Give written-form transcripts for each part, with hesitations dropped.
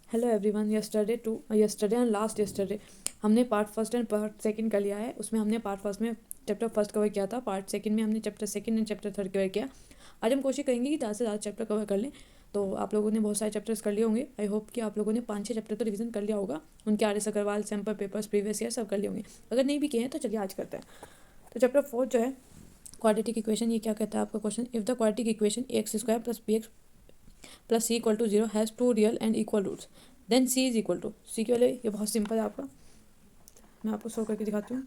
Hello everyone. Yesterday and last yesterday हमने part first and part second कर लिया है। उसमें हमने पार्ट फर्स्ट में चैप्टर फर्स्ट कवर किया था, पार्ट सेकंड में हमने chapter second and chapter third cover किया। आज हम कोशिश करेंगे कि ज़्यादा से ज़्यादा चैप्टर कवर कर लें। तो आप लोगों ने बहुत सारे चैप्टर्स कर लिए होंगे। आई होप कि आप लोगों ने 5-6 चैप्टर तो रिवीजन कर लिया होगा। उनके RS Agarwal, sample papers, previous year सब कर लिए होंगे। अगर नहीं भी किए हैं तो चलिए आज करते हैं। तो चैप्टर 4 जो है क्वाड्रेटिक इक्वेशन, ये क्या कहता है आपका question, if the quadratic equation ax² + bx + c = 0 has 2 real and equal roots then c is equal to. C के वाले ये बहुत सिंपल है आपका, मैं आपको शो करके दिखाती हूँ।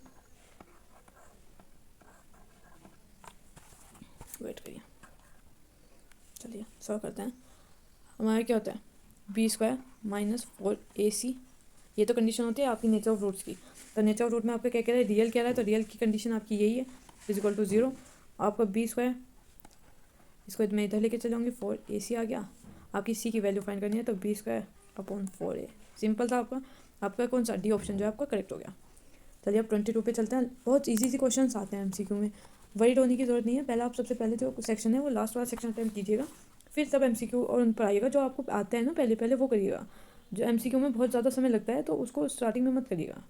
वेट करिए, चलिए शो करते हैं। हमारा क्या होता है, b² - 4ac। ये तो कंडीशन होती है आपकी नेचर ऑफ रूट्स की। तो नेचर ऑफ रूट में आपका क्या कह रहा है, रियल कह रहा है, तो रियल की कंडीशन आपकी यही है, इज इक्वल टू 0। आपका b², इसको मैं इधर लेके चलाऊँगी, 4ac आ गया। आपकी c की वैल्यू फाइंड करनी है, तो b² / 4a। सिंपल था आपका। आपका कौन सा डी ऑप्शन जो है आपका करेक्ट हो गया। चलिए अब 22 पे चलते हैं। बहुत इजी क्वेश्चन आते हैं MCQ में, वरीड होने की जरूरत नहीं है। पहले आप सबसे पहले जो सेक्शन है वो लास्ट वाला सेक्शन अटेम्प्ट कीजिएगा, फिर सब MCQ और उन पर आइएगा। जो आपको आते हैं ना पहले पहले वो करिएगा। जो MCQ में बहुत ज़्यादा समय लगता है तो उसको स्टार्टिंग में मत करिएगा।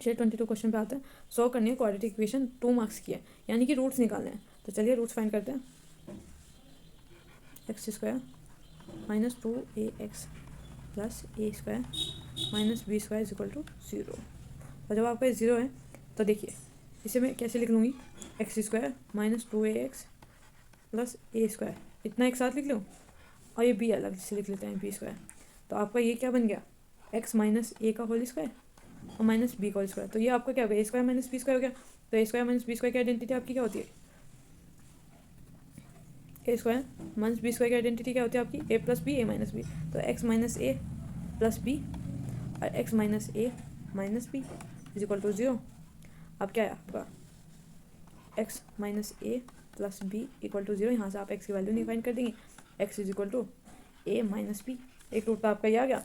चलिए 22 क्वेश्चन पे आते हैं। सॉल्व करनी है क्वाड्रेटिक इक्वेशन, 2 मार्क्स की है, यानी कि रूट्स निकालने हैं। तो चलिए रूट्स फाइंड करते हैं। x² - 2ax + a² - b² is equal to 0। और जब आपका 0 है तो देखिए इसे मैं कैसे लिख लूँगी, x² - 2ax + a², इतना एक साथ लिख लूँ, और ये b अलग से लिख लेते हैं, b²। तो आपका ये क्या बन गया, x - a का होल स्क्वायर और -b का होल स्क्वायर। तो ये आपका क्या हो गया, a² - b² हो गया। तो a² - b² की आइडेंटिटी आपकी क्या होती है, a² - b² की आइडेंटिटी क्या होती है आपकी, a + b a - b। तो x - a + b और x - a - b is equal to 0। अब क्या है आपका, x - a + b equal to 0। यहाँ से आप x की वैल्यू नहीं फाइंड कर देंगे, x is equal to a - b। एक रूट तो आपका ये आ गया।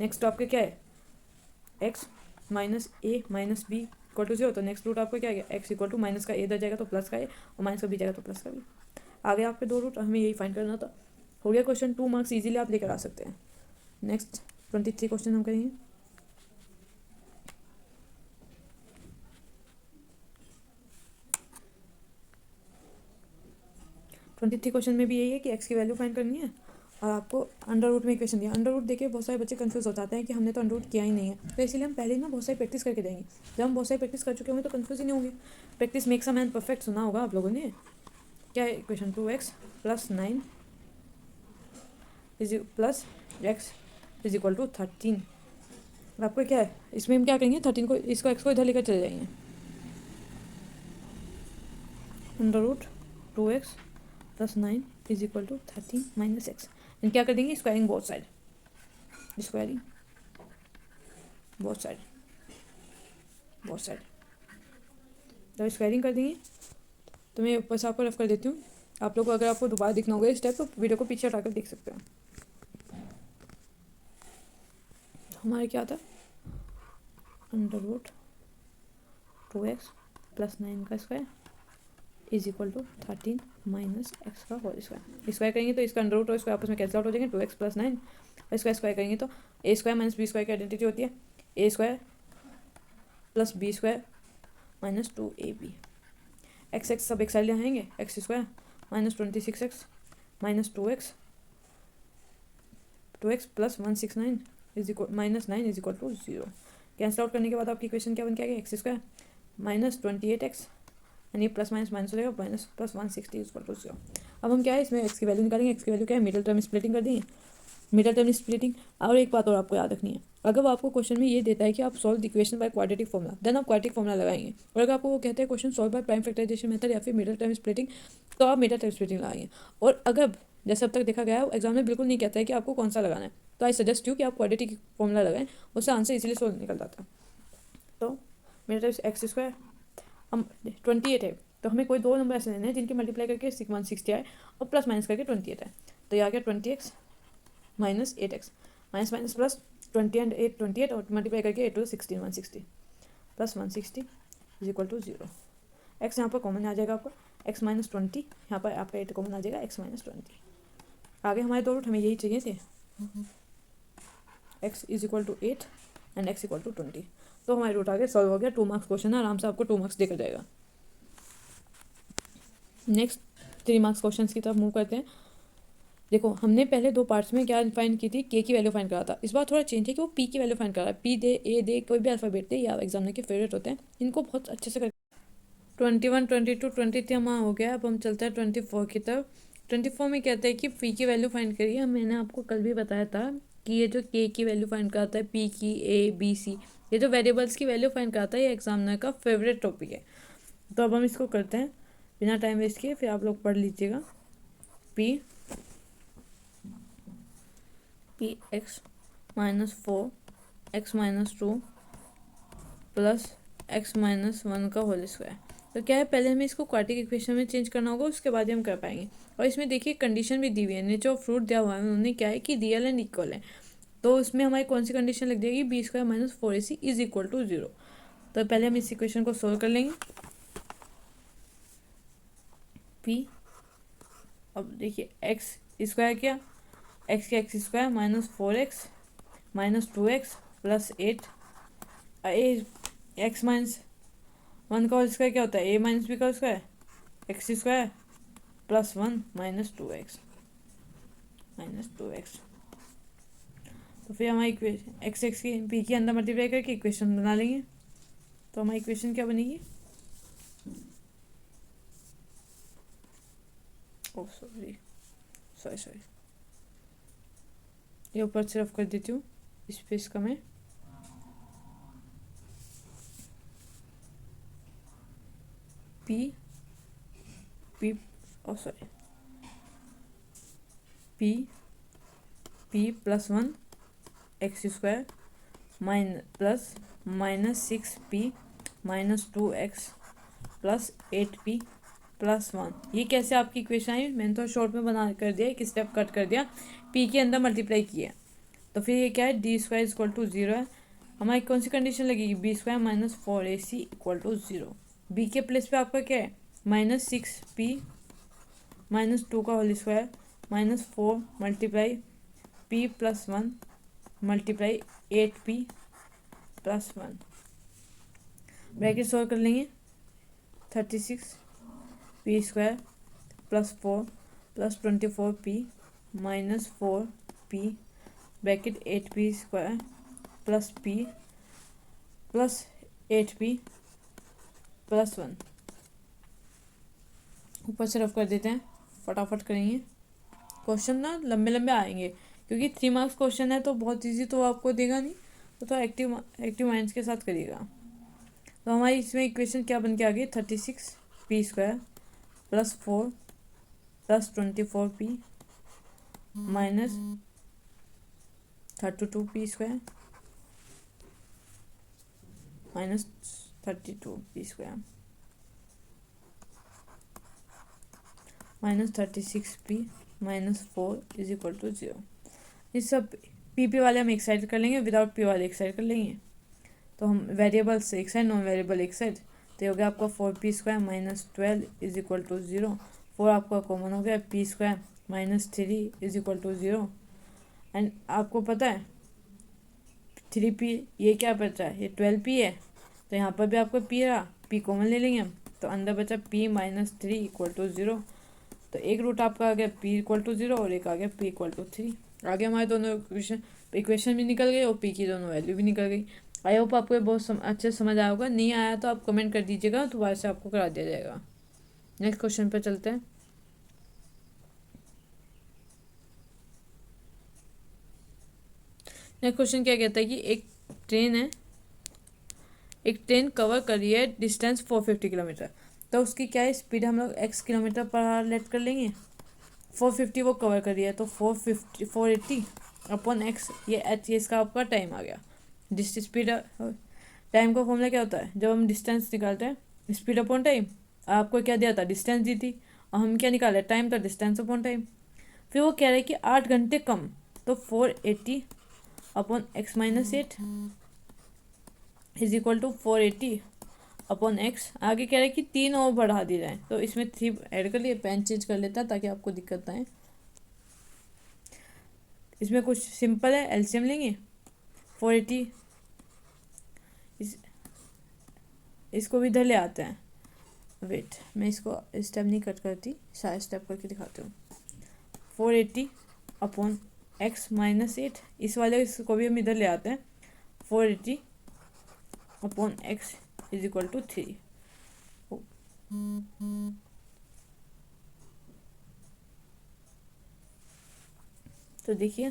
नेक्स्ट आपका क्या है, x - a - b equal to 0। तो नेक्स्ट रूट आपका क्या आ गया, x इक्वल टू माइनस का a इधर जाएगा तो प्लस का a, और माइनस का b जाएगा तो प्लस का b। आ गया आपके 2 रूट, हमें यही फाइंड करना था। हो गया क्वेश्चन, 2 मार्क्स इजीली आप लेकर आ सकते हैं। नेक्स्ट 23 क्वेश्चन हम करेंगे। 23 क्वेश्चन में भी यही है कि x की वैल्यू फाइंड करनी है, और आपको अंडर रूट में इक्वेशन दिया। अंडर रूट देखिए बहुत सारे बच्चे कंफ्यूज हो जाते हैं कि हमने तो अंडर रूट किया ही नहीं है, तो इसलिए हम पहले ही ना बहुत सारी प्रैक्टिस करके देंगे। जब हम बहुत सारी प्रैक्टिस कर चुके होंगे तो कंफ्यूज ही नहीं होंगे। Practice makes a man perfect सुना होगा आप लोगों ने। क्या है equation, 2x + 9 + x is equal to 13। आपको क्या है, इसमें हम क्या करेंगे, 13 को, इसको x को इधर लेकर चले जाएंगे। Under root 2x + 9 is equal to 13 - x। And क्या कर देंगे, squaring both side, squaring both side, both side. जब स्क्वायरिंग कर देंगे तो मैं ऊपर से आपको रफ कर देती हूँ। आप लोग को अगर आपको दोबारा दिखना होगा इस टाइप, तो वीडियो को पीछे हटाकर देख सकते हैं। तो हमारे क्या आता है, अंडर रूट 2x + 9 का square is equal to 13 - x का होल स्क्वायर। स्क्वायर करेंगे तो इसका अंडर रूट और स्क्वायर आपस में कैंसिल आउट हो जाएंगे, 2x + 9 और स्क्वायर करेंगे तो a² - b² की आइडेंटिटी होती है a² + b² - 2ab। x सब एक साइड ले आएंगे, x² - 26x - 2x + 169 is equal -9 is equal to 0। Cancel out करने के बाद आपकी इक्वेशन क्या बन के आ गया, x² - 28x, यानी प्लस माइनस माइनस हो जाएगा, + 160 इज इक्वल टू 0। अब हम क्या है इसमें x की वैल्यू निकालेंगे। x की वैल्यू क्या है, मिडिल टर्म स्प्लिटिंग कर देंगे, मिडिल टर्म स्प्लिटिंग। और एक बात और आपको याद रखनी है, अगर आपको क्वेश्चन में ये देता है कि आप solve the equation by quadratic formula, then आप क्वाड्रेटिक फॉर्मुला लगाएंगे। और अगर आपको वो कहते हैं question solve by prime factorization method या फिर मिडिल टर्म स्प्लिटिंग, तो आप मिडिल टर्म स्प्लिटिंग लगाएंगे। और अगर जैसे अब तक देखा गया है एग्जाम में बिल्कुल नहीं कहता है कि आपको कौन सा लगाना है, तो आई सजेस्ट यू कि आप क्वाड्रेटिक फॉर्मुला लगाएं, उससे आंसर इजीली सॉल्व निकल जाता है। तो मिडिल टर्म x², हम 28 है, तो हमें कोई 2 नंबर ऐसे लेने हैं जिनकी मल्टीप्लाई करके 160 आए और प्लस माइनस करके 28 है। तो ये आ गया 20x - 8x, minus minus plus 20 and 8 28, और मल्टीप्लाई करके 8 to 16 160 + 160 is equal to 0। x यहाँ पर कॉमन आ जाएगा आपका, x - 20, यहाँ पर आपका 8 कॉमन आ जाएगा, x - 20। आगे हमारे 2 रूट हमें यही चाहिए थे, x is equal to 8 and x equal to 20। तो हमारे रूट आगे सॉल्व हो गया। 2 मार्क्स क्वेश्चन है, आराम से आपको 2 मार्क्स देकर जाएगा। नेक्स्ट 3 मार्क्स क्वेश्चन की तरफ मूव करते हैं। देखो हमने पहले 2 पार्ट्स में क्या फाइंड की थी, के की वैल्यू फाइंड करा था। इस बार थोड़ा चेंज है कि वो पी की वैल्यू फाइंड करा है। पी दे, ए दे, कोई भी अल्फाबेट दे, या एग्जामिनर के फेवरेट होते हैं, इनको बहुत अच्छे से कर 21, 22, 23 हमारा हो गया। अब हम चलते हैं 24 की तरफ। 24 में कहते हैं कि पी की वैल्यू फाइंड करिए। मैंने आपको कल भी बताया था कि ये जो के की वैल्यू फाइंड कराता है, पी की, ए बी सी, ये जो वेरिएबल्स की वैल्यू फाइंड कराता है, ये एग्जामिनर का फेवरेट टॉपिक है। तो अब हम इसको करते हैं बिना टाइम वेस्ट किए, फिर आप लोग पढ़ लीजिएगा। P x minus 4 x minus 2 plus x minus 1 का होल स्क्वायर। तो क्या है, पहले हमें इसको क्वाड्रेटिक इक्वेशन में चेंज करना होगा, उसके बाद ही हम कर पाएंगे। और इसमें देखिए कंडीशन भी दी हुई है, नेचर ऑफ फ्रूट दिया हुआ है उन्होंने, क्या है कि रियल एंड इक्वल है। तो उसमें हमारी कौन सी कंडीशन लग जाएगी, B square minus 4ac is equal to 0। तो पहले हम इस इक्वेशन को सोल्व कर लेंगे। पी, अब देखिए एक्स स्क्वायर क्या, एक्स का x square minus 4x minus 2x plus 8, x minus 1 का होल स्क्वायर क्या होता है, ए माइनस बी का square, x square plus 1 minus 2x minus 2x। तो फिर हमारी इक्वेशन एक्स एक्स की पी के अंदर मल्टीप्लाई करके इक्वेशन बना लेंगे। तो हमारी इक्वेशन क्या बनेगी, ओह सॉरी, ये ऊपर सिर्फ कर देती हूँ, स्पेस कम है। P P sorry P P plus 1 x square plus minus 6p minus 2x plus 8p plus 1। ये कैसे आपकी इक्वेशन आई, मैंने तो शॉर्ट में बना कर दिया, एक स्टेप कट कर दिया, p के अंदर मल्टीप्लाई किया। तो फिर ये क्या है, डी स्क्वायर इक्वल टू 0 है। हमारी कौन सी कंडीशन लगेगी, B square minus 4ac equal to 0। B के प्लेस पे आपका क्या है, माइनस 6p माइनस 2 का whole square minus 4 multiply p plus 1 multiply 8p plus 1। Bracket solve कर लेंगे, 36p square plus 4 plus 24p minus 4p bracket 8p square plus p plus 8p plus 1। ऊपर से रफ कर देते हैं, फटाफट करेंगे। क्वेश्चन ना लंबे लंबे आएंगे, क्योंकि 3 मार्क्स क्वेश्चन है तो बहुत इजी तो आपको देगा नहीं, तो थोड़ा एक्टिव माइंड्स के साथ करिएगा। तो हमारी इसमें इक्वेशन क्या बन के आ गई, 36p square plus 4 plus 24p minus 32p square minus 32p square minus 36p minus 4 is equal to 0। इस सब पी वाले हम एक साइड कर लेंगे, विदाउट पी वाले एक साइड कर लेंगे। तो हम वेरिएबल्स एक साइड, नॉन वेरिएबल एक साइड। तो ये हो गया आपका 4p square minus 12 is equal to 0। 4 आपका कॉमन हो गया, p square minus 3 is equal to 0। And आपको पता है 3p, ये क्या बचा है, ये 12p है, तो यहाँ पर भी आपको p रहा, p कॉमन ले लेंगे हम, तो अंदर बचा p माइनस 3 इक्वल टू 0। तो एक रूट आपका आ गया p इक्वल टू 0 और एक आ गया p इक्वल टू 3। आगे हमारे दोनों इक्वेशन भी निकल गई और p की दोनों वैल्यू भी निकल गई। आई होप आपको ये बहुत अच्छे समझ आया होगा। नहीं आया तो आप कमेंट कर दीजिएगा, दोबारा से आपको करा दिया जाएगा। नेक्स्ट क्वेश्चन पे चलते हैं। नेक्स्ट क्वेश्चन क्या कहता है कि एक ट्रेन कवर कर रही है डिस्टेंस 450 किलोमीटर। तो उसकी क्या है, स्पीड हम लोग x kilometre per hour let कर लेंगे। 450 वो कवर कर रही है, तो 480 अपॉन x, ये h, ये इसका आपका टाइम आ गया। स्पीड टाइम का फॉर्मूला क्या होता है, जब हम डिस्टेंस निकालते हैं, स्पीड अपॉन टाइम। आपको क्या दिया था, डिस्टेंस दी थी, और हम क्या निकाले, टाइम था, डिस्टेंस अपॉन टाइम। फिर वो कह रहे हैं कि 8 घंटे कम, तो 480 upon x minus 8 is equal to 480 upon x। आगे कह रहे हैं कि 3 और बढ़ा दिए जाए, तो इसमें 3 ऐड कर लिए। पेन चेंज कर लेता है ताकि आपको दिक्कत ना आए। इसमें कुछ सिंपल है, एलसीएम लेंगे। 480 इसको भी इधर ले आते हैं। वेट, मैं इसको स्टेप नहीं कट करती, सारे स्टेप करके दिखाती हूँ। 480 अपॉन x माइनस 8, इस वाले इसको भी हम इधर ले आते हैं। 480 upon x is equal to 3। तो देखिए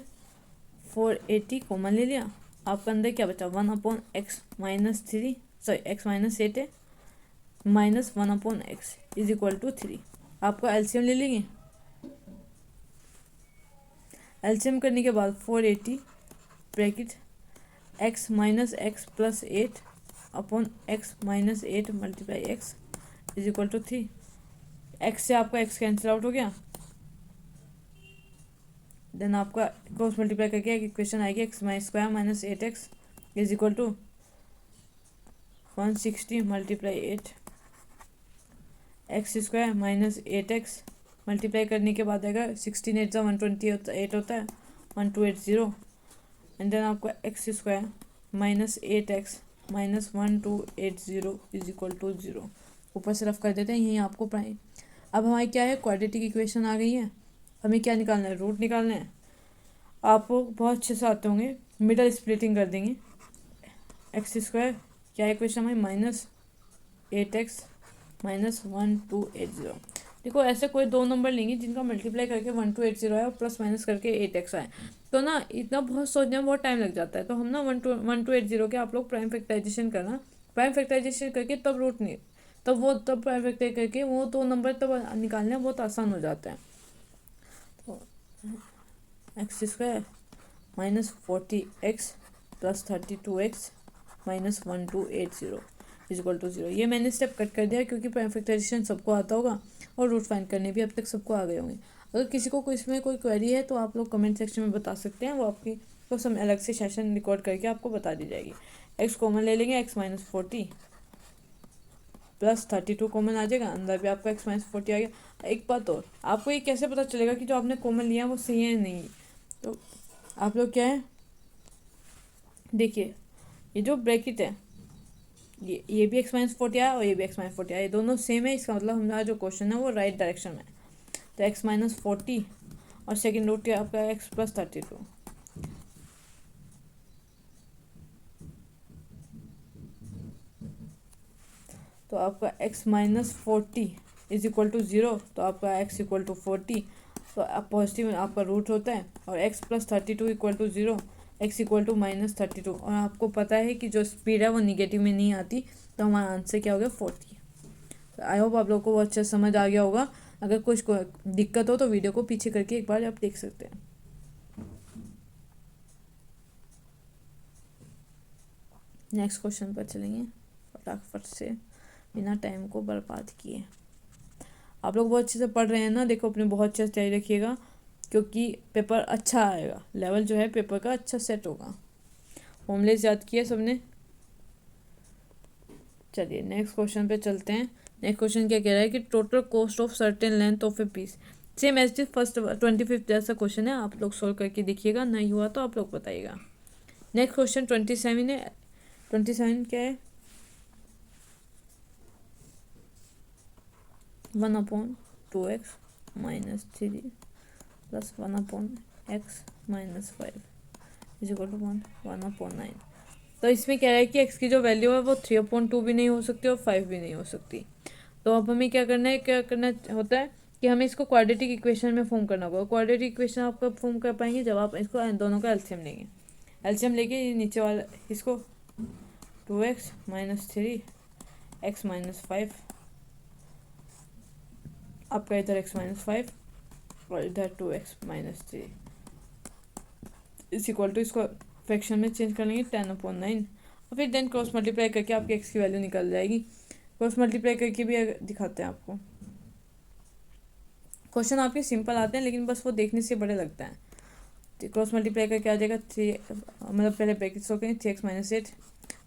480 कॉमन ले लिया, आपका अंदर क्या बचा 1 upon x minus 3, sorry x minus 8 है, minus 1 upon x is equal to 3। आपका एलसीएम ले लेंगे। एलसीएम करने के बाद 480 bracket x minus x plus 8 upon x minus 8 multiply x is equal to 3। x से आपका x कैंसिल आउट हो गया, देन आपका क्रॉस मल्टीप्लाई करके एक इक्वेशन आएगी x minus square minus 8x is equal to 160 multiply 8 x square minus 8x multiply करने के बाद आएगा 16 8 128 होता है 1280 एंड देन आपका x square minus 8x minus 1280 is equal to 0। ऊपर से रफ कर देते हैं, यही आपको प्राइम। अब हमारी क्या है, क्वाड्रेटिक इक्वेशन आ गई है। हमें क्या निकालना है, रूट निकालना है। आपको बहुत अच्छे से आते होंगे, मिडल स्प्लिटिंग कर देंगे। एक्स स्क्वायर क्या इक्वेशन हमारी माइनस 8x माइनस 1280। देखो ऐसे कोई दो नंबर लेंगे जिनका मल्टीप्लाई करके 1280 आए और प्लस माइनस करके 8x आए, तो ना इतना बहुत सोचने में बहुत टाइम लग जाता है। तो हम ना 1280 के आप लोग प्राइम फैक्टराइजेशन करना, प्राइम फैक्टराइजेशन करके तब रूट नहीं, तब प्राइम फैक्टर करके वो दो नंबर तब निकालने बहुत आसान हो जाता है। तो x square minus 40x plus 32x minus 1280 is equal to 0। ये मैंने स्टेप कट कर दिया क्योंकि प्राइम फैक्टराइजेशन सबको आता होगा और रूट फाइंड करने भी अब तक सबको आ गए होंगे। अगर किसी को इसमें कोई क्वेरी है तो आप लोग कमेंट सेक्शन में बता सकते हैं, वो आपकी तो सब अलग से सेशन रिकॉर्ड करके आपको बता दी जाएगी। एक्स कॉमन ले लेंगे, एक्स माइनस 40 प्लस 32 कॉमन आ जाएगा, अंदर भी आपका एक्स माइनस 40 आ गया। एक बात और, आपको ये कैसे पता चलेगा कि जो आपने कॉमन लिया वो सही है नहीं, तो आप लोग क्या है देखिए, ये जो ब्रैकेट है ये भी एक्स माइनस 40 आया और ये भी एक्स माइनस 40 आया, ये दोनों सेम है। इसका मतलब हमारा जो क्वेश्चन है वो राइट डायरेक्शन में है। तो एक्स माइनस 40 और सेकेंड रूट आपका एक्स प्लस 32। तो आपका x minus 40 is equal to 0, तो आपका x इक्वल टू 40, तो आप पॉजिटिव आपका रूट होता है, और x plus 32 equal to 0, x equal to minus 32। और आपको पता है कि जो स्पीड है वो निगेटिव में नहीं आती, तो हमारा आंसर क्या हो गया 40। तो आई होप आप लोगों को वो अच्छा समझ आ गया होगा। अगर कुछ दिक्कत हो तो वीडियो को पीछे करके एक बार आप देख सकते हैं। नेक्स्ट क्वेश्चन पर चलेंगे फटाफट से बिना टाइम को बर्बाद किए। आप लोग बहुत अच्छे से पढ़ रहे हैं ना, देखो अपने बहुत अच्छे से तैयारी रखिएगा क्योंकि पेपर अच्छा आएगा, लेवल जो है पेपर का अच्छा सेट होगा। होमलेस याद किया सबने। चलिए नेक्स्ट क्वेश्चन पे चलते हैं। नेक्स्ट क्वेश्चन क्या कह रहा है कि total cost of certain length of a piece, same as the first 25 जैसा क्वेश्चन है। आप लोग सोल्व करके देखिएगा, नहीं हुआ तो आप लोग बताइएगा। नेक्स्ट क्वेश्चन 27 है। 27 क्या है, 1/2x minus 3 plus 1/x minus 5 is equal to 1/9। तो इसमें कह रहा है कि x की जो वैल्यू है वो 3/2 भी नहीं हो सकती और 5 भी नहीं हो सकती। तो अब हमें क्या करना होता है कि हमें इसको क्वाड्रेटिक इक्वेशन में फॉर्म करना होगा। क्वाड्रेटिक इक्वेशन आप कब फॉर्म कर पाएंगे, जब आप इसको दोनों का एलसीएम लेंगे। एलसीएम लेके ये नीचे वाला इसको 2x माइनस 3 x माइनस 5, आपका इधर x माइनस 5 और इधर 2x माइनस 3 इस इक्वल टू, इसको फ्रैक्शन में चेंज कर लेंगे 10/9 और फिर देन क्रॉस मल्टीप्लाई करके आपकी x की वैल्यू निकल जाएगी। क्रॉस मल्टीप्लाई करके भी दिखाते हैं आपको। क्वेश्चन आपके सिंपल आते हैं लेकिन बस वो देखने से बड़े लगते हैं। तो क्रॉस मल्टीप्लाई करके आ जाएगा 3, मतलब पहले ब्रैकेट्स हो गए 3x minus 8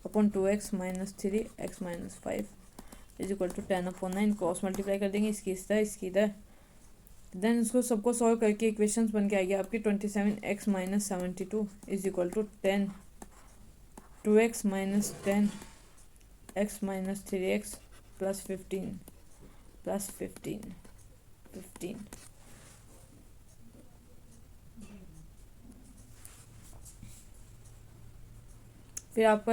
upon 2x minus 3 x minus 5 is equal to 10/9। Cross multiply कर देंगे, इसकी इधर इसकी इधर, देन इसको सबको सॉल्व करके इक्वेशंस बन के आएगी आपकी 27x minus 72 is equal to 10 2x minus 10 x minus 3x plus 15 फिर आपका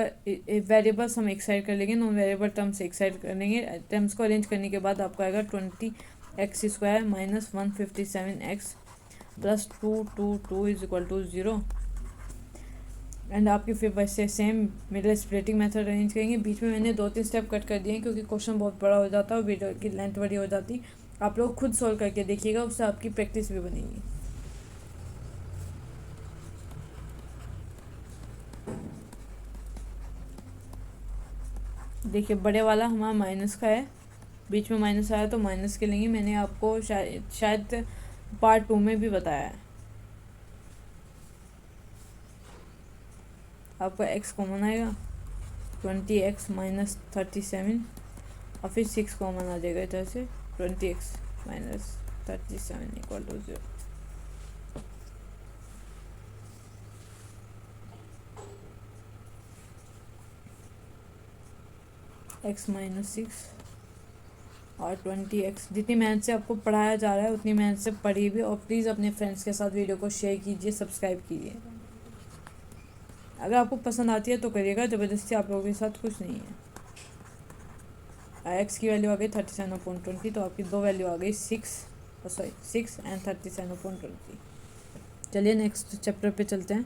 वेरिएबल्स हम एक साइड कर लेंगे, नॉन वेरिएबल टर्म्स एक साइड कर लेंगे। टर्म्स को अरेंज करने के बाद आपका आएगा 20x² minus 157x plus 222 is equal to 0। And आपकी फिर वैसे same middle splitting method arrange करेंगे। बीच में मैंने 2-3 स्टेप कट कर दिए हैं क्योंकि क्वेश्चन बहुत बड़ा हो जाता है और वीडियो की लेंथ बड़ी हो जाती। आप लोग खुद सॉल्व करके देखिएगा, उससे आपकी प्रैक्टिस भी बनेगी। देखिए बड़े वाला हमारा माइनस का है, बीच में माइनस आया तो माइनस के लेंगे। मैंने आपको शायद पार्ट 2 में भी बताया है। आपका x कॉमन आएगा 20x माइनस 37 और फिर 6 कॉमन आ जाएगा इधर से 20x minus 37 equal to 0। x minus 6 और 20x। जितनी मेहनत से आपको पढ़ाया जा रहा है उतनी मेहनत से पढ़िए भी, और प्लीज़ अपने फ्रेंड्स के साथ वीडियो को शेयर कीजिए, सब्सक्राइब कीजिए। अगर आपको पसंद आती है तो करिएगा, ज़बरदस्ती आप लोगों के साथ कुछ नहीं है। x की वैल्यू आ गई 37/20, तो आपकी दो वैल्यू आ गई 6 एंड 37/20। चलिए नेक्स्ट चैप्टर पे चलते हैं,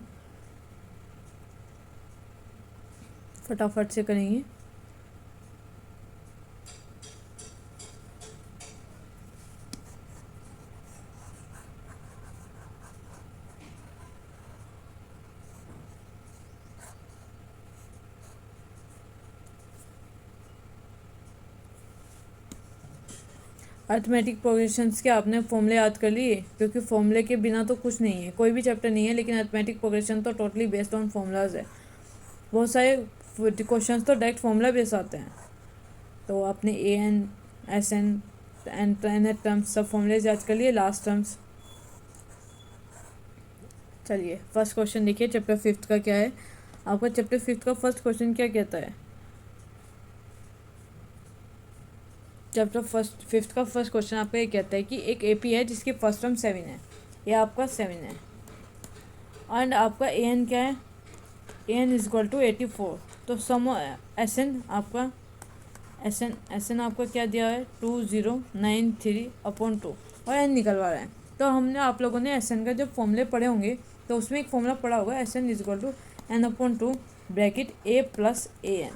फटाफट से करेंगे। अर्थमेटिक प्रोग्रेशंस के आपने फॉर्मूले याद कर लिए, क्योंकि फॉर्मूले के बिना तो कुछ नहीं है, कोई भी चैप्टर नहीं है। लेकिन अर्थमेटिक प्रोग्रेशन तो टोटली बेस्ड ऑन फॉर्मूलाज है। बहुत सारे क्वेश्चंस तो डायरेक्ट फॉर्मूला बेस्ड आते हैं। तो आपने AN SN एंड टर्म्स सब फॉर्मूलेज याद कर लिए, लास्ट टर्म्स। चलिए फर्स्ट क्वेश्चन देखिए, चैप्टर 5 का क्या है। आपका चैप्टर 5 का फर्स्ट क्वेश्चन क्या कहता है। चैप्टर 5 का फर्स्ट क्वेश्चन आपका ये कहता है कि एक AP है जिसकी फर्स्ट टर्म 7 है, ये आपका 7 है। एंड आपका AN क्या है, AN इज इक्वल टू 84। तो सम SN आपका SN आपका क्या दिया है 2093/2 और N निकलवा रहा है। तो हमने आप लोगों ने SN का जब फॉर्मूले पढ़े होंगे तो उसमें एक फॉर्मूला पढ़ा होगा, SN is equal to N/2 bracket A plus AN।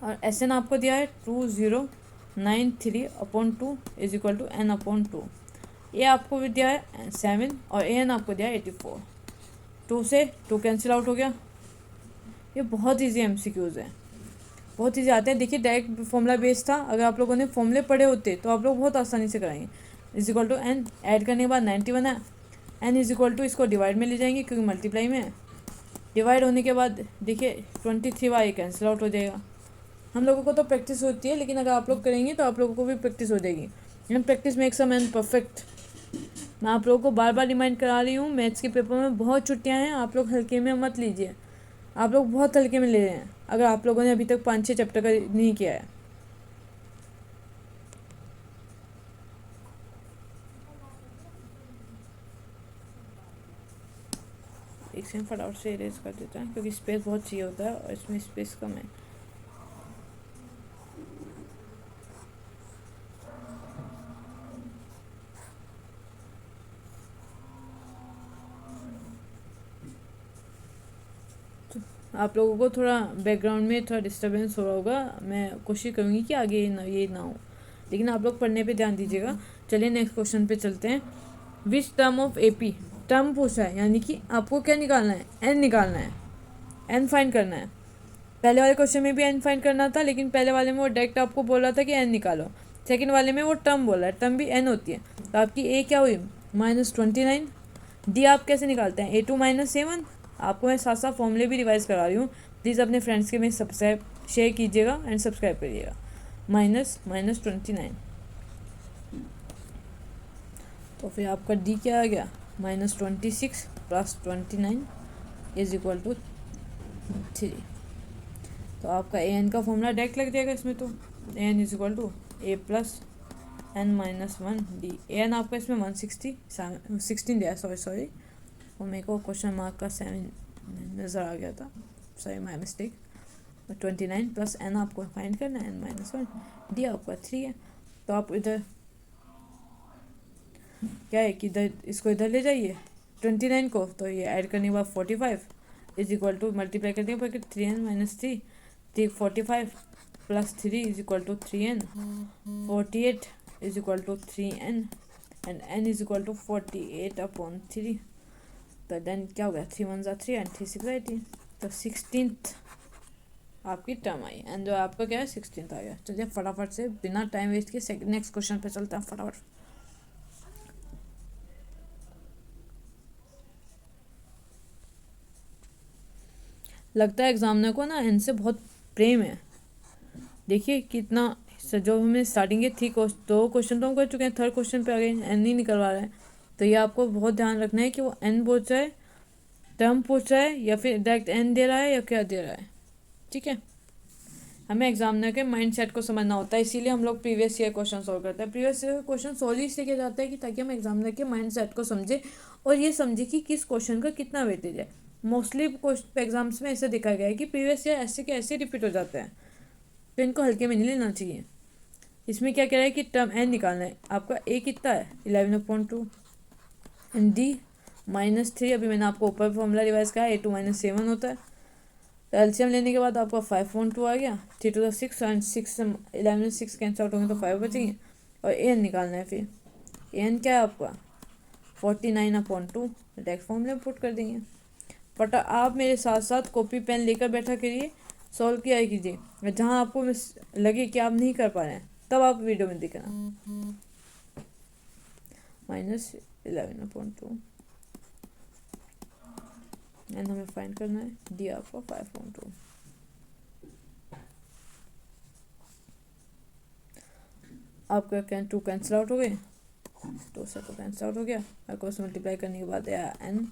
और SN आपको दिया है 2093/2 इज इक्वल टू N/2। ये आपको भी दिया है 7 और AN आपको दिया है 84। 2 से 2 कैंसिल आउट हो गया। ये बहुत ईजी MCQs है, बहुत ईजी आते हैं। देखिए डायरेक्ट फॉर्मूला बेस्ड था, अगर आप लोगों ने फॉर्मूले पढ़े होते तो आप लोग बहुत आसानी से कराएंगे। Is equal to N add करने के बाद 91 है। N इज इक्वल टू इसको डिवाइड में ले जाएंगे क्योंकि मल्टीप्लाई में है। डिवाइड होने के बाद देखिए 23 बार ये कैंसिल आउट हो जाएगा। हम लोगों को तो प्रैक्टिस होती है, लेकिन अगर आप लोग करेंगे तो आप लोगों को भी प्रैक्टिस हो जाएगी। And practice makes a man perfect. मैं आप लोगों को बार बार रिमाइंड करा रही हूँ, मैथ्स के पेपर में बहुत छुट्टियाँ हैं, आप लोग हल्के में मत लीजिए। आप लोग बहुत हल्के में ले रहे हैं अगर आप लोगों ने अभी तक 5-6 चैप्टर का नहीं किया है। एक सेकंड फटाफट से इरेज कर देता है क्योंकि स्पेस बहुत चाहिए होता है और इसमें स्पेस कम है। आप लोगों को थोड़ा बैकग्राउंड में थोड़ा डिस्टर्बेंस हो रहा होगा, मैं कोशिश करूँगी कि आगे ये ना हो, लेकिन आप लोग पढ़ने पे ध्यान दीजिएगा। चलिए नेक्स्ट क्वेश्चन पे चलते हैं। Which term of AP term पूछा है, यानी कि आपको क्या निकालना है, N निकालना है, N फाइंड करना है। पहले वाले क्वेश्चन में भी N फाइंड करना था, लेकिन पहले वाले में वो डायरेक्ट आपको बोल रहा था कि N निकालो। सेकंड वाले में वो टर्म बोला है, टर्म भी N होती है। तो आपकी A क्या हुई -29। D आप कैसे निकालते हैं A2 - A1। आपको मैं साथ साथ फॉर्मूले भी रिवाइज करा रही हूँ, प्लीज़ अपने फ्रेंड्स के में सब्सक्राइब शेयर कीजिएगा एंड सब्सक्राइब करिएगा। -29। तो फिर आपका D क्या आ गया -26 + 29 इज इक्वल टू 3। तो आपका ए एन का फॉर्मूला डायरेक्ट लग जाएगा इसमें। तो A N is equal to A plus N minus one D. A N आपका इसमें 16 दिया, सॉरी, और मेरे को क्वेश्चन मार्क का 7 नज़र आ गया था, sorry my mistake. 29 plus N आपको फाइंड करना है, एन माइनस वन, डी आपका 3 है। तो आप इधर क्या है कि इधर इसको इधर ले जाइए 29 को, तो ये ऐड करने के बाद 45 इज इक्वल टू मल्टीप्लाई कर देंगे 3n minus 3 45 plus 3 is equal to 3n 48 is equal to 3n and n is equal to 48 upon 3। तो देन क्या हो गया, 3 1 3 एंड 3 6 18। तो 16th आपकी टर्म आई एंड जो आपका क्या है 16th आ गया। चलिए फटाफट से बिना टाइम वेस्ट किए नेक्स्ट क्वेश्चन पे चलते हैं फटाफट। लगता है एग्जामिनर को ना एन से बहुत प्रेम है। देखिए कितना, जो हमें स्टार्टिंग के थी 2 क्वेश्चन तो हम कर चुके हैं, 3rd क्वेश्चन पे आ गए एन ही निकलवा रहे हैं। तो ये आपको बहुत ध्यान रखना है कि वो एन पूछ रहा है, टर्म पूछ रहा है, या फिर डायरेक्ट एन दे रहा है या क्या दे रहा है। ठीक है, हमें एग्जामिनर के माइंड सेट को समझना होता है, इसीलिए हम लोग प्रीवियस ईयर क्वेश्चन सॉल्व करते हैं। प्रीवियस ईयर क्वेश्चन सॉल्व इसलिए किया जाता है कि ताकि हम एग्जामिनर के माइंड सेट को समझे और ये समझे कि किस क्वेश्चन का कितना वेटेज है। मोस्टली एग्जाम्स में ऐसे देखा गया है कि प्रीवियस ईयर ऐसे के ऐसे रिपीट हो जाते हैं, तो इनको हल्के में नहीं लेना चाहिए। इसमें क्या कह रहा है कि टर्म एन निकालना है। आपका ए कितना है 11/2 एंड डी -3। अभी मैंने आपको ऊपर फॉर्मूला रिवाइज करा, A2 - 7 होता है। तो एलसीएम लेने के बाद आपका 5/2 आ गया, 3 to the 6 and 6 11 6 cancel out होंगे तो 5 बचेंगे। और ए एन निकालना है। फिर ए एन क्या है आपका 49/2, डायरेक्ट फॉर्मूले में पुट कर देंगे। बट आप मेरे साथ साथ कॉपी पेन लेकर बैठा करिए, सॉल्व किया कीजिए। जहाँ आपको लगे कि आप नहीं कर पा रहे हैं तब आप वीडियो में देखना। -11/2 एंड हमें फाइंड करना है डी आपका 5/2। आपका 2 कैंसिल आउट हो गए, 2 से तो कैंसिल आउट हो गया। क्रॉस मल्टीप्लाई करने के बाद आया n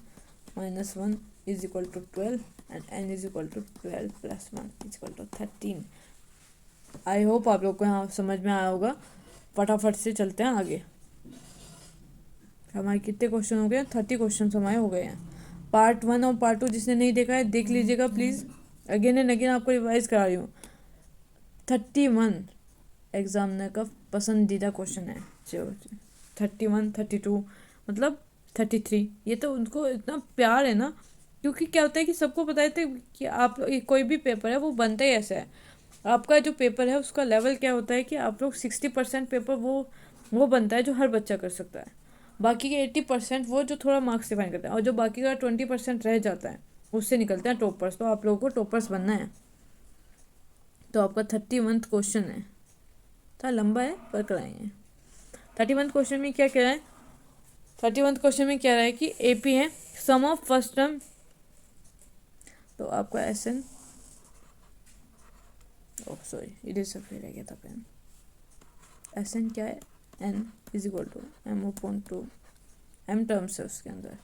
-1 is equal to 12 and n is equal to 12 + 1 is equal to 13। I hope आप लोग को यहाँ समझ में आया होगा। फटाफट से चलते हैं आगे। हमारे कितने क्वेश्चन हो गए, 30 क्वेश्चन हमारे हो गए हैं। पार्ट 1 और पार्ट 2 जिसने नहीं देखा है देख लीजिएगा प्लीज़। अगेन एंड अगेन आपको रिवाइज करा रही हूँ। 31 एग्जामिनर का पसंदीदा क्वेश्चन है। जो 31 32 मतलब 33, ये तो उनको इतना प्यार है ना, क्योंकि क्या होता है कि सबको पता है कि आप कोई भी पेपर है वो बनता ही ऐसा है। आपका जो पेपर है उसका लेवल क्या होता है कि आप लोग 60% पेपर वो बनता है जो हर बच्चा कर सकता है। बाकी के 80% वो जो थोड़ा मार्क्स डिफाइन करता है, और जो बाकी का 20% रह जाता है उससे निकलते हैं टॉपर्स। तो आप लोगों को टॉपर्स बनना है। तो आपका 31 क्वेश्चन है, थोड़ा लंबा है पर कराएंगे। 31 क्वेश्चन में क्या कह रहा है, 31 क्वेश्चन में क्या रहा है कि AP है, सम ऑफ फर्स्ट टर्म। तो आपका SN सॉरी इधर से फिर रह गया था पेन। SN क्या है, N is equal to M/2 M terms है उसके अंदर,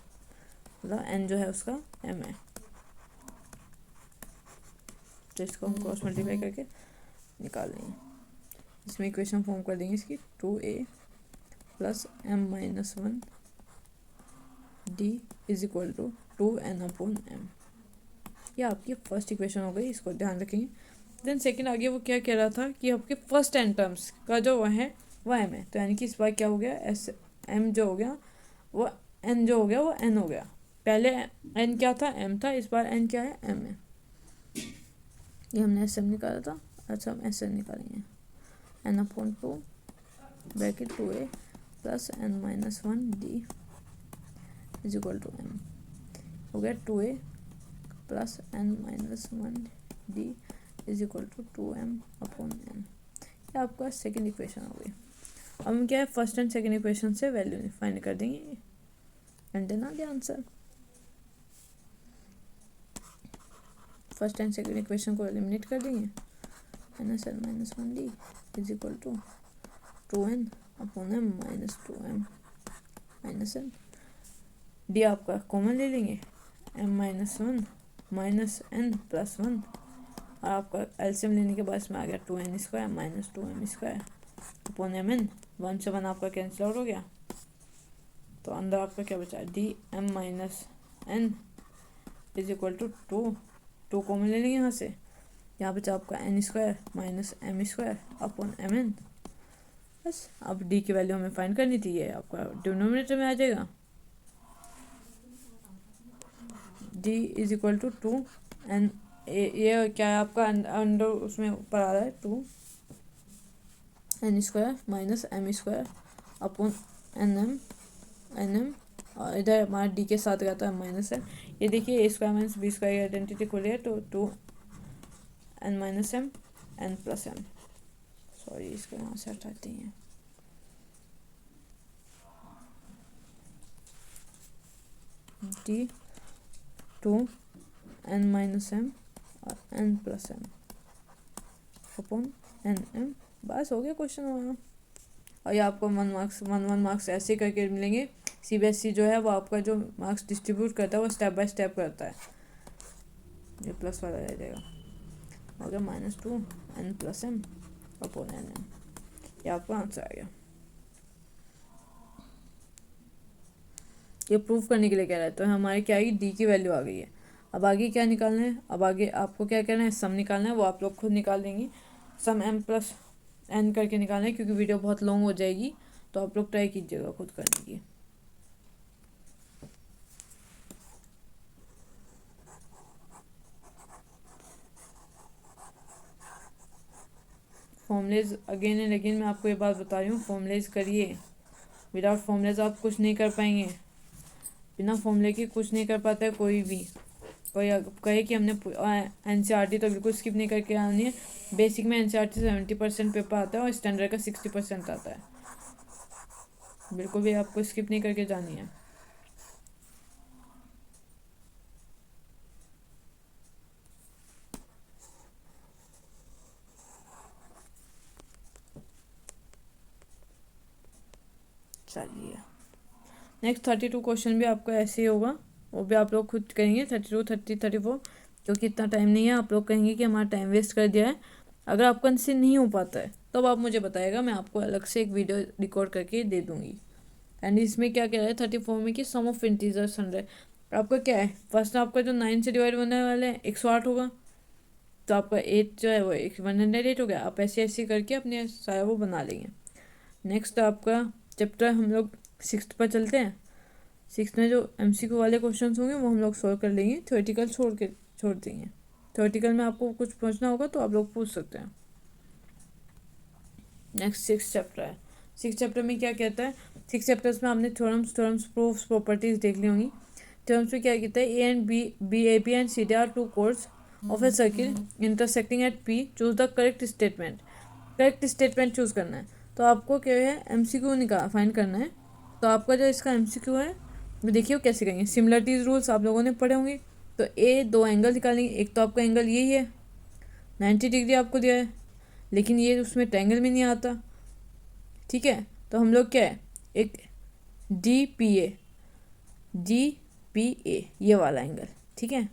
मतलब N जो है उसका M है। तो इसको हम क्रॉस मल्टीप्लाई करके निकाल लेंगे। इसमें इक्वेशन फॉर्म कर देंगे इसकी 2A + M-1 D is equal to 2N/M। ये आपकी फर्स्ट इक्वेशन हो गई, इसको ध्यान रखेंगे। देन सेकंड आगे वो क्या कह रहा था कि आपके फर्स्ट n टर्म्स का जो वह है वह m है। तो यानी कि इस बार क्या हो गया, एस m जो हो गया वो n जो हो गया वो n हो गया। पहले n क्या था, m था, इस बार n क्या है, m है। ये हमने sm निकाला था, अच्छा हम sn निकालेंगे। n/2 bracket 2a + n-1 d is equal to m हो गया 2a + n-1 d is equal to 2m/n। ये आपका सेकेंड इक्वेशन हो गई। अब हम क्या है फर्स्ट एंड सेकेंड इक्वेशन से वैल्यू फाइंड कर देंगे एंड देन आगे answer. First and second equation को एलिमिनेट कर देंगे। -n-1 d is equal to 2n/m - 2m - n। d आपका कॉमन ले लेंगे, m-1 minus N plus one, और आपका एलसीएम लेने के बाद इसमें आ गया 2n² minus 2m² upon mn। 1 से 1 आपका कैंसिल आउट हो गया, तो अंदर आपका क्या बचा है, D M minus N is equal to 2 common ले लेंगे यहाँ से, यहाँ बचा आपका n² minus m² upon mn। बस अब डी की वैल्यू हमें फाइंड करनी थी, ये आपका डिनोमिनेटर में आ जाएगा, D is equal to 2 N, ये क्या है आपका अंडर उसमें ऊपर आ रहा है 2n² minus m² upon N M, और इधर हमारा डी के साथ रहता है माइनस है। ये देखिए a² माइनस b² आइडेंटिटी खोली है, तो 2n minus m n plus m, sorry इसको यहाँ से हटाते हैं, डी 2n माइनस m और n plus m upon nm। बस हो गया क्वेश्चन हमारा। और ये आपको 1 मार्क्स ऐसे करके मिलेंगे। सीबीएसई जो है वो आपका जो मार्क्स डिस्ट्रीब्यूट करता है वो स्टेप बाय स्टेप करता है। ये प्लस वाला रह जाएगा, हो गया -2n plus m upon nm, ये आपका आंसर आ गया। ये प्रूफ करने के लिए कह रहा है, तो हमारे क्या आई, डी की वैल्यू आ गई है। अब आगे क्या निकालना है, अब आगे आपको क्या करना है, सम निकालना है, वो आप लोग खुद निकाल देंगे। सम m प्लस n करके निकालना है, क्योंकि वीडियो बहुत लॉन्ग हो जाएगी, तो आप लोग ट्राई कीजिएगा खुद करने की। फॉर्मूलेज अगेन एंड अगेन मैं आपको ये बात बता रही हूँ, फॉर्मूलेज करिए। विदाउट फॉर्मूलेज आप कुछ नहीं कर पाएंगे, बिना फॉर्मूले के कुछ नहीं कर पाता है कोई भी। कोई कहे कि हमने एनसीईआरटी तो बिल्कुल स्किप नहीं करके आनी है। बेसिक में एनसीईआरटी 70% पेपर आता है और स्टैंडर्ड का 60% आता है, बिल्कुल भी आपको स्किप नहीं करके जानी है। चलिए नेक्स्ट 32 क्वेश्चन भी आपका ऐसे ही होगा, वो भी आप लोग खुद करेंगे। 32, 30, 34, क्योंकि इतना टाइम नहीं है। आप लोग कहेंगे कि हमारा टाइम वेस्ट कर दिया है। अगर आपका इनसे नहीं हो पाता है तब तो आप मुझे बताएगा, मैं आपको अलग से एक वीडियो रिकॉर्ड करके दे दूँगी। एंड इसमें क्या कह रहा है 34 में कि सम ऑफ इंटीजर्स 100। आपका क्या है, फर्स्ट आपका जो 9 से डिवाइड होने वाला है 108 होगा, तो आपका 8 जो है वो 108 हो गया। आप ऐसे ऐसे करके अपने सारा वो बना लेंगे। नेक्स्ट आपका चैप्टर हम लोग 6 पर चलते हैं। 6 में जो MCQ वाले क्वेश्चन होंगे वो हम लोग सॉल्व कर लेंगे, थ्योरेटिकल छोड़ देंगे। थ्योरेटिकल में आपको कुछ पूछना होगा तो आप लोग पूछ सकते हैं। नेक्स्ट 6 चैप्टर है। 6 चैप्टर में क्या कहता है, 6 चैप्टर्स में आपने थ्योरम्स प्रूफ्स प्रॉपर्टीज देख ली होंगी। थ्योरम्स में क्या कहता है, A and B A B and C D are two chords of a circle intersecting at P, choose the correct statement. Correct statement choose करना है, तो आपको क्या है MCQ फाइंड करना है। तो आपका जो इसका MCQ है वो देखिए कैसे करेंगे। सिमिलरिटीज रूल्स आप लोगों ने पढ़े होंगे। तो दो एंगल निकालेंगे, एक तो आपका एंगल यही है 90 डिग्री आपको दिया है, लेकिन ये उसमें ट्रायंगल में नहीं आता, ठीक है। तो हम लोग क्या है, एक DPA ये वाला एंगल, ठीक है।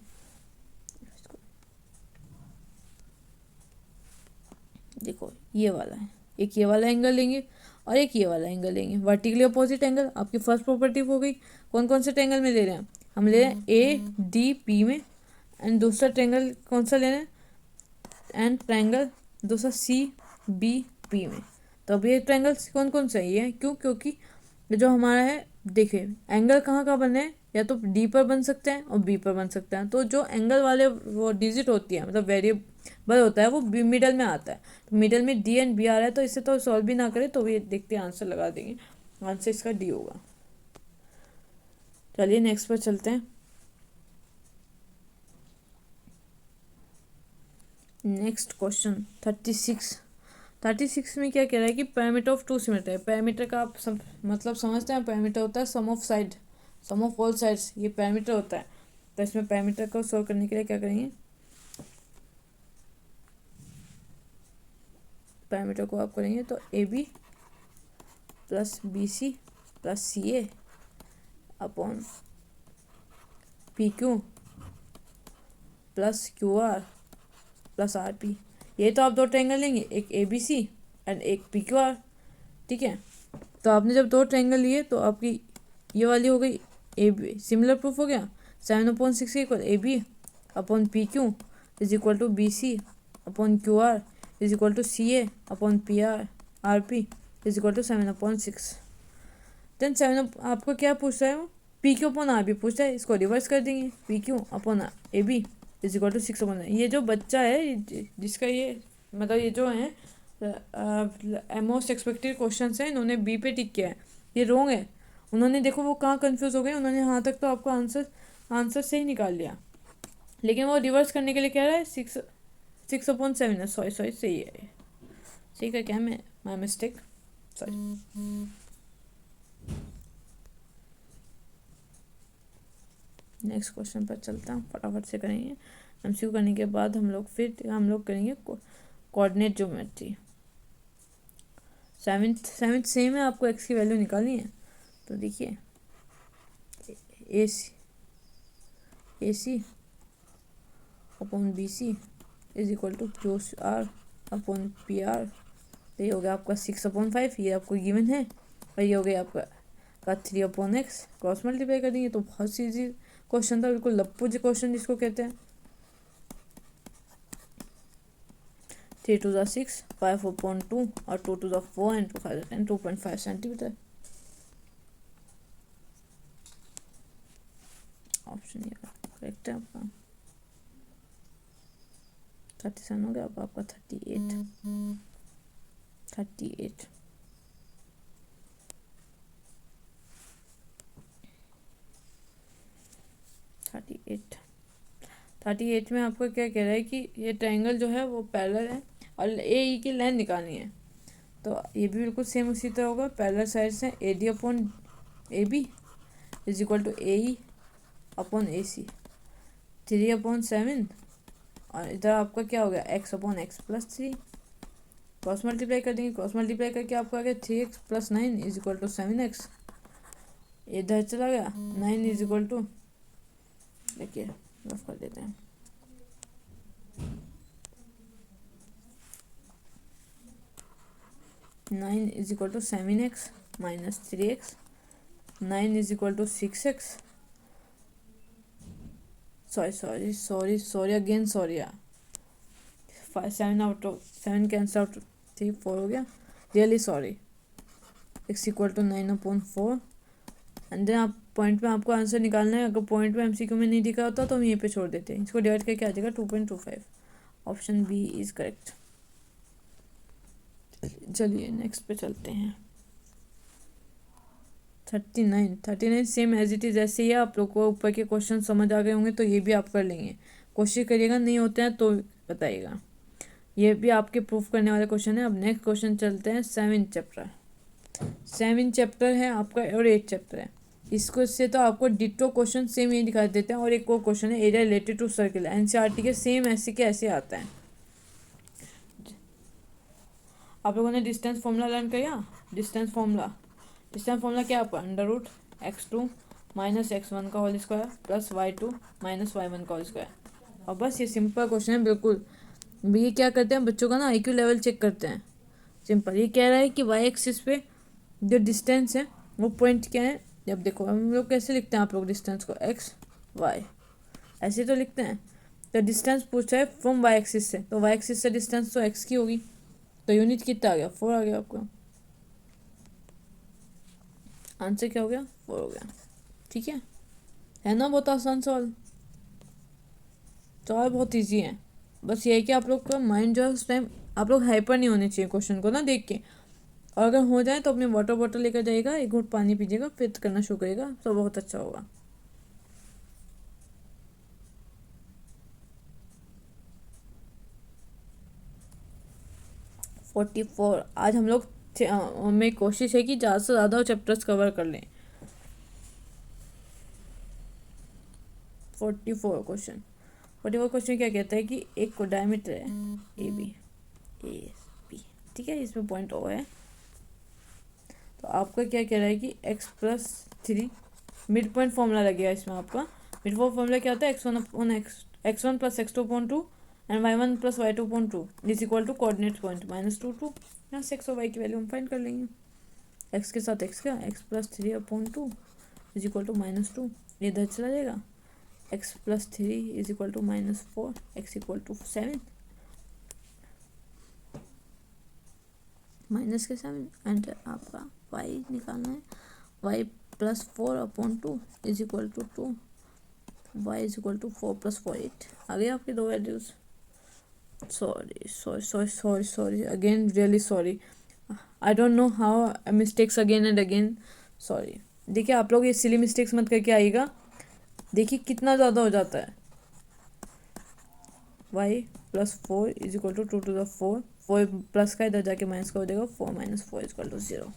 देखो ये वाला है, एक ये वाला एंगल लेंगे और एक ये वाला एंगल लेंगे, वर्टिकली अपोजिट एंगल। आपकी फर्स्ट प्रॉपर्टी हो गई। कौन कौन से ट्रायंगल में ले रहे हैं, हम ले रहे हैं ADP में, एंड दूसरा ट्रायंगल कौन सा ले रहे हैं, एंड ट्रायंगल दूसरा CBP में। तो अब ये ट्रायंगल कौन कौन सा है, ये क्यों, क्योंकि जो हमारा है देखिए एंगल कहाँ कहाँ बने हैं, या तो D पर बन सकते हैं और B पर बन सकते हैं। तो जो एंगल वाले वो डिजिट होती है, मतलब वेरिएबल होता है, वो मिडल में आता है। तो मिडल में D एंड B आ रहा है, तो इसे तो सॉल्व भी ना करें तो ये देखते हैं आंसर लगा देंगे। आंसर इसका D होगा। चलिए नेक्स्ट पर चलते हैं। नेक्स्ट क्वेश्चन 36 में क्या कह रहा है कि पैरामीटर ऑफ टू सिमेट्री है। पैरामीटर का आप मतलब समझते हैं, पैरामीटर होता है सम ऑफ ऑल साइड्स, ये पैरामीटर होता है। तो इसमें पैरामीटर को सॉल्व करने के लिए क्या करेंगे, पैरामीटर को आप करेंगे तो AB plus BC plus CA upon PQ plus Q R plus R P. ये तो आप दो ट्रायंगल लेंगे, एक ए बी सी एंड एक पी क्यू आर, ठीक है। तो आपने जब दो ट्रायंगल लिए तो आपकी ये वाली हो गई ए बी, सिमिलर प्रूफ हो गया। 7/6 equal A B upon P Q is equal to B C upon Q R is equal to C A upon P R R P is equal to 7/6। Then 7 आपको क्या पूछ रहा है, वो P Q upon R B पूछ रहा है, इसको रिवर्स कर देंगे, P Q upon A B is equal to 6/9। ये जो बच्चा है जिसका ये मतलब ये जो है मोस्ट एक्सपेक्टेड क्वेश्चन है, इन्होंने बी पे टिक किया है, ये रॉन्ग है। उन्होंने देखो वो कहाँ कंफ्यूज हो गए, उन्होंने यहाँ तक तो आपको आंसर सही निकाल लिया, लेकिन वो रिवर्स करने के लिए कह रहा है 6/7 है। सॉरी सही है, सही का क्या मैं my mistake, sorry. Next question पर चलता हूँ, फटाफट से करेंगे। एमसीक्यू करने के बाद हम लोग करेंगे कोऑर्डिनेट ज्योमेट्री। सेवेंथ सेम है, आपको एक्स की वैल्यू निकालनी है। तो देखिए A C upon B C is equal to Q R upon P R. तो ये हो गया आपका 6/5, ये आपको गिवन है, और ये हो गया आपका 3/x। क्रॉस मल्टीप्लाई कर देंगे तो बहुत ईजी क्वेश्चन था, बिल्कुल लप्पू जी क्वेश्चन जिसको कहते हैं। 3 2 ज़ा 6, 5/2 और 2 2 ज़ा 4 एंड 2 5 ज़ा 10, 2.5 सेंटीमीटर। ऑप्शन ये करेक्ट है आपका। 37 हो गया, अब आपका 38 38 में आपको क्या कह रहा है कि ये ट्रायंगल जो है वो पैरेलल है और ए ई की लाइन निकालनी है। तो ये भी बिल्कुल सेम उसी तरह होगा, पैरेलल साइड्स हैं, A D upon A B is equal to A E upon A C, 3/7, और इधर आपका क्या हो गया x/x प्लस 3। क्रॉस मल्टीप्लाई कर देंगे, क्रॉस मल्टीप्लाई करके आपको आ गया 3x plus 9 is equal to 7x। इधर चला गया 9 इज इक्वल टू, देखिए रफ कर देते हैं, nine is equal to 7x minus 3x, 9 is equal to 6x, sorry again sorry यार, 7 कैंसल आउट 3 4 हो गया, really sorry. x equal to 9/4 and then आप पॉइंट में आपको आंसर निकालना है। अगर पॉइंट में एमसीक्यू में नहीं दिखा होता तो हम यहीं पे छोड़ देते हैं, इसको डिवाइड करके आ जाएगा 2.25। Option B is correct. चलिए नेक्स्ट पे चलते हैं। 39 सेम एज इट इज़ ऐसे ही है। आप लोग को ऊपर के क्वेश्चन समझ आ गए होंगे तो ये भी आप कर लेंगे, कोशिश करिएगा, नहीं होते हैं तो बताइएगा। ये भी आपके प्रूफ करने वाले क्वेश्चन है। अब नेक्स्ट क्वेश्चन चलते हैं। 7 चैप्टर है आपका और 8 चैप्टर है। इसको से तो आपको डिटो क्वेश्चन सेम ये दिखा देते हैं। और एक और क्वेश्चन है area related to circle, NCERT के सेम ऐसे के ऐसे आता है। आप लोगों ने डिस्टेंस फॉर्मूला लर्न किया। डिस्टेंस फॉर्मूला क्या आपका √x2 माइनस x1 का whole square plus y2 minus y1 का होल स्क्वायर। और बस ये सिंपल क्वेश्चन है बिल्कुल। ये क्या करते हैं बच्चों का ना IQ लेवल चेक करते हैं। सिंपल ये कह रहा है कि y एक्सिस पे जो डिस्टेंस है वो पॉइंट क्या है। जब देखो हम लोग कैसे लिखते हैं, आप लोग डिस्टेंस को x y ऐसे तो लिखते हैं। तो डिस्टेंस पूछा है फ्रॉम y एक्सिस से, तो y एक्सिस से डिस्टेंस तो x की होगी। तो यूनिट कितना आ गया 4 आ गया आपका। आंसर क्या हो गया 4 हो गया। ठीक है ना, बहुत आसान सवाल बहुत इजी है। बस ये है कि आप लोग का माइंड जो है उस टाइम आप लोग हाइपर नहीं होने चाहिए क्वेश्चन को ना देख के। और अगर हो जाए तो अपने वाटर बॉटल लेकर जाइएगा, एक घूंट पानी पीजिएगा, फिर करना शुरू करेगा, तो बहुत अच्छा होगा। आज हम लोग में कोशिश है कि ज़्यादा से ज़्यादा चैप्टर्स कवर कर लें। 44 क्वेश्चन क्या कहता है कि एक को डायमीटर है ए बी ठीक है, इसमें पॉइंट O है। तो आपका क्या कह रहा है कि x+3 मिड पॉइंट फॉर्मूला लगेगा इसमें। आपका मिड पॉइंट फॉर्मूला क्या होता है x1/x x1 plus x2/2 and y1 plus y2/2 is equal to coordinate point -2 2। यहाँ से x और y की वैल्यू हम फाइंड कर लेंगे। x के साथ x का x plus 3/2 is equal to -2, इधर चला जाएगा। x plus 3 is equal to -4, x equal to 7 minus के 7 एंड आपका y निकालना है। y plus 4/2 is equal to 2, y is equal to 4 plus 4 8। आ गए आपके दो values. Sorry again, really sorry, I don't know how mistakes again and again, sorry. देखिए आप लोग ये सिली मिस्टेक्स मत करके आइएगा, देखिए कितना ज़्यादा हो जाता है। y plus 4 is equal to 2 to the 4, 4 plus का इधर जाके माइनस का हो जाएगा, 4 minus 4 is equal to 0।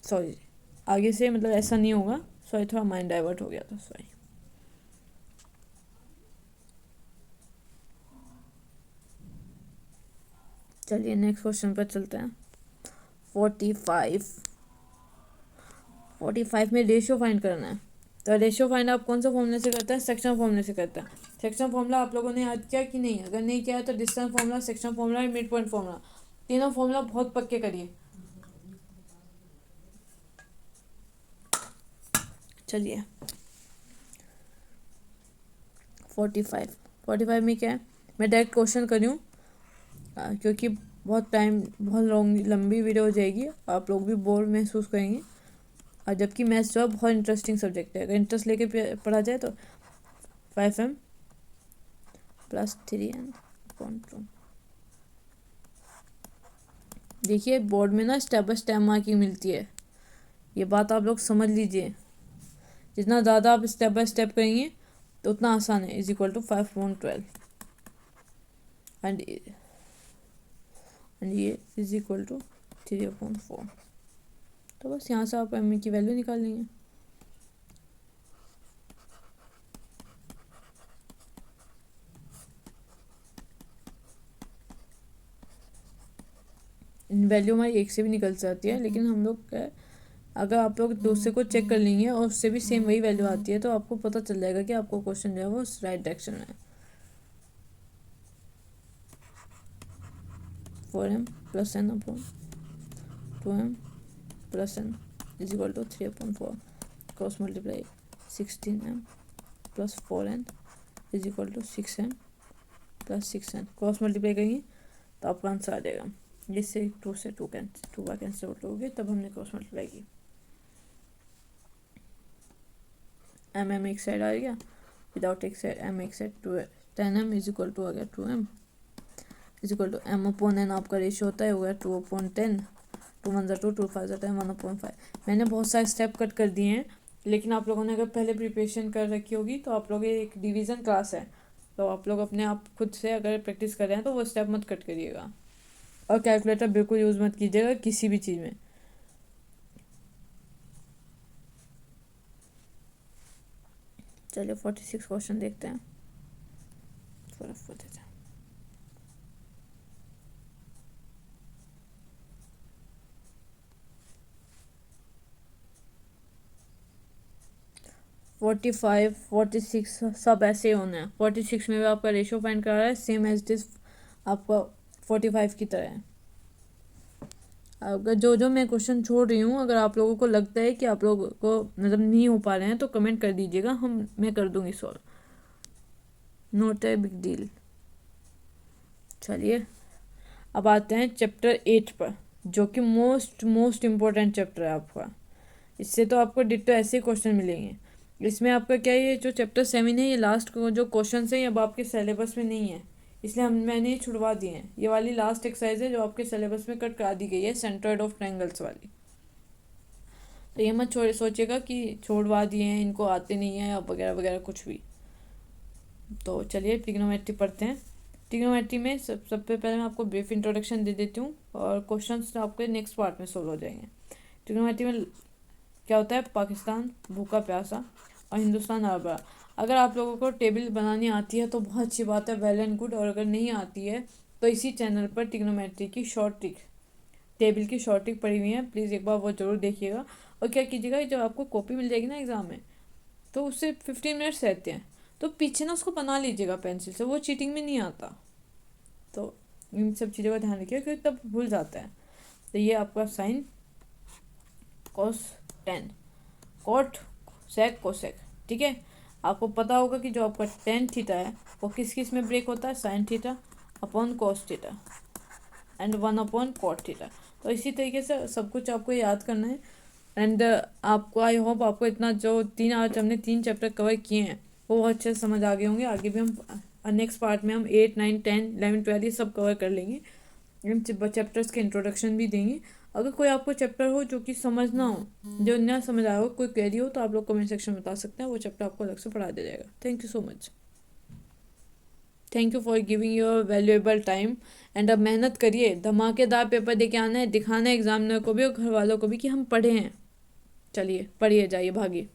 Sorry, आगे से मतलब ऐसा नहीं होगा, सॉरी थोड़ा माइंड डाइवर्ट हो गया था, सॉरी। चलिए नेक्स्ट क्वेश्चन पर चलते हैं। 45 में रेशियो फाइंड करना है। तो रेशियो फाइंड आप कौन सा फॉर्मूले से करते हैं? सेक्शन फॉर्मूले से करते हैं। सेक्शन फॉर्मूला आप लोगों ने याद किया कि नहीं? अगर नहीं किया है तो distance formula, section formula, mid point formula, तीनों फॉर्मूला बहुत पक्के करिए। चलिए 45 में क्या है, मैं डायरेक्ट क्वेश्चन कर रही हूँ क्योंकि बहुत लंबी वीडियो हो जाएगी, आप लोग भी बोर महसूस करेंगे। और जबकि मैथ्स जो है बहुत इंटरेस्टिंग सब्जेक्ट है, अगर इंटरेस्ट लेके पढ़ा जाए तो 5m प्लस 3n/2। देखिए बोर्ड में ना स्टेप बाय स्टेप मार्किंग मिलती है, ये बात आप लोग समझ लीजिए। जितना ज़्यादा आप स्टेप बाय स्टेप करेंगे तो उतना आसान है। इज इक्वल टू 5/12 एंड ये इज इक्वल टू 3/4। तो बस यहाँ से आप m की वैल्यू निकाल लेंगे। वैल्यू हमारी एक से भी निकल जाती है, लेकिन हम लोग अगर आप लोग दूसरे को चेक कर लेंगे और उससे भी सेम वही वैल्यू आती है तो आपको पता चल जाएगा कि आपको क्वेश्चन जो है वो राइट डायरेक्शन में है। 4m plus n/2m plus n is equal to 3/4 cross multiply 16m plus 4n is equal to 6m plus 6n। Cross multiply करेंगे तो आपका आंसर आ जाएगा। जिससे 2 से 2 बार कैंसिल आउट हो गए, तब हमने क्रॉस मल्टीप्लाई की। m एक साइड आ गया, विदाउट एक साइड m एक side 2 10m is equal to आ गया 2m is equal to m/n आपका रेशियो होता है, हो गया 2/10। 2 1 2 2 5 10 1/5। मैंने बहुत सारे स्टेप कट कर दिए हैं, लेकिन आप लोगों ने अगर पहले प्रिपरेशन कर रखी होगी तो आप लोग एक डिवीज़न क्लास है, तो आप लोग अपने आप खुद से अगर प्रैक्टिस कर रहे हैं तो वो स्टेप मत कट करिएगा। और कैलकुलेटर बिल्कुल यूज़ मत कीजिएगा किसी भी चीज़ में। चलिए 46 क्वेश्चन देखते हैं। 45 46 सब ऐसे होना है। 46 में भी आपका रेशियो फाइंड कर रहा है, सेम एज दिस आपका 45 की तरह है। अगर जो मैं क्वेश्चन छोड़ रही हूँ, अगर आप लोगों को लगता है कि आप लोगों को मतलब नहीं हो पा रहे हैं तो कमेंट कर दीजिएगा, मैं कर दूंगी solve, not a big deal. चलिए अब आते हैं चैप्टर 8 पर, जो कि मोस्ट इम्पोर्टेंट चैप्टर है आपका। इससे तो आपको डिट्टो ऐसे क्वेश्चन मिलेंगे। इसमें आपका क्या है, ये जो चैप्टर 7 है, ये लास्ट जो क्वेश्चन है अब आपके सिलेबस में नहीं है, इसलिए मैंने ये छुड़वा दिए हैं। ये वाली लास्ट एक्सरसाइज है जो आपके सिलेबस में कट करा दी गई है, सेंट्रोइड ऑफ ट्रायंगल्स वाली। तो ये मत सोचिएगा कि छोड़वा दिए हैं, इनको आते नहीं है वगैरह वगैरह कुछ भी। तो चलिए ट्रिग्नोमेट्री पढ़ते हैं। ट्रिग्नोमेट्री में सबसे पहले मैं आपको ब्रीफ इंट्रोडक्शन दे देती हूँ और क्वेश्चंस आपके नेक्स्ट पार्ट में सोल्व हो जाएंगे। ट्रिग्नोमेट्री में क्या होता है, पाकिस्तान, भूखा प्यासा और हिंदुस्तान हरा। अगर आप लोगों को टेबल बनानी आती है तो बहुत अच्छी बात है, वेल एंड गुड। और अगर नहीं आती है तो इसी चैनल पर ट्रिग्नोमेट्री की शॉर्ट ट्रिक, टेबल की शॉर्ट ट्रिक पड़ी हुई है, प्लीज़ एक बार वो जरूर देखिएगा। और क्या कीजिएगा, जब आपको कॉपी मिल जाएगी ना एग्ज़ाम में, तो उससे 15 मिनट्स रहते हैं, तो पीछे ना उसको बना लीजिएगा पेंसिल से, वो चीटिंग में नहीं आता। तो इन सब चीज़ों का ध्यान रखिए क्योंकि तब भूल जाता है। तो ये आपका sine cos 10 cot sec cosec, ठीक है। आपको पता होगा कि जो आपका tan थीटा है वो किस किस में ब्रेक होता है, sine theta upon cos theta and 1 upon cot theta. तो इसी तरीके से सब कुछ आपको याद करना है। एंड आपको आई होप आपको इतना जो आज हमने 3 चैप्टर कवर किए हैं वो बहुत अच्छे से समझ आ गए होंगे। आगे भी हम नेक्स्ट पार्ट में हम 8, 9, 10, 11, 12 ये सब कवर कर लेंगे। इन चैप्टर्स के इंट्रोडक्शन भी देंगे। अगर कोई आपको चैप्टर हो जो कि समझना हो, जो ना समझ आया हो, कोई क्वेरी हो, तो आप लोग कमेंट सेक्शन में बता सकते हैं, वो चैप्टर आपको अलग से पढ़ा दिया जाएगा। Thank you so much, thank you for giving your valuable time. And अब मेहनत करिए, धमाकेदार पेपर देके आना है, दिखाना है एग्जामिनर को भी और घर वालों को भी कि हम पढ़े हैं। चलिए पढ़िए, जाइए, भागिए।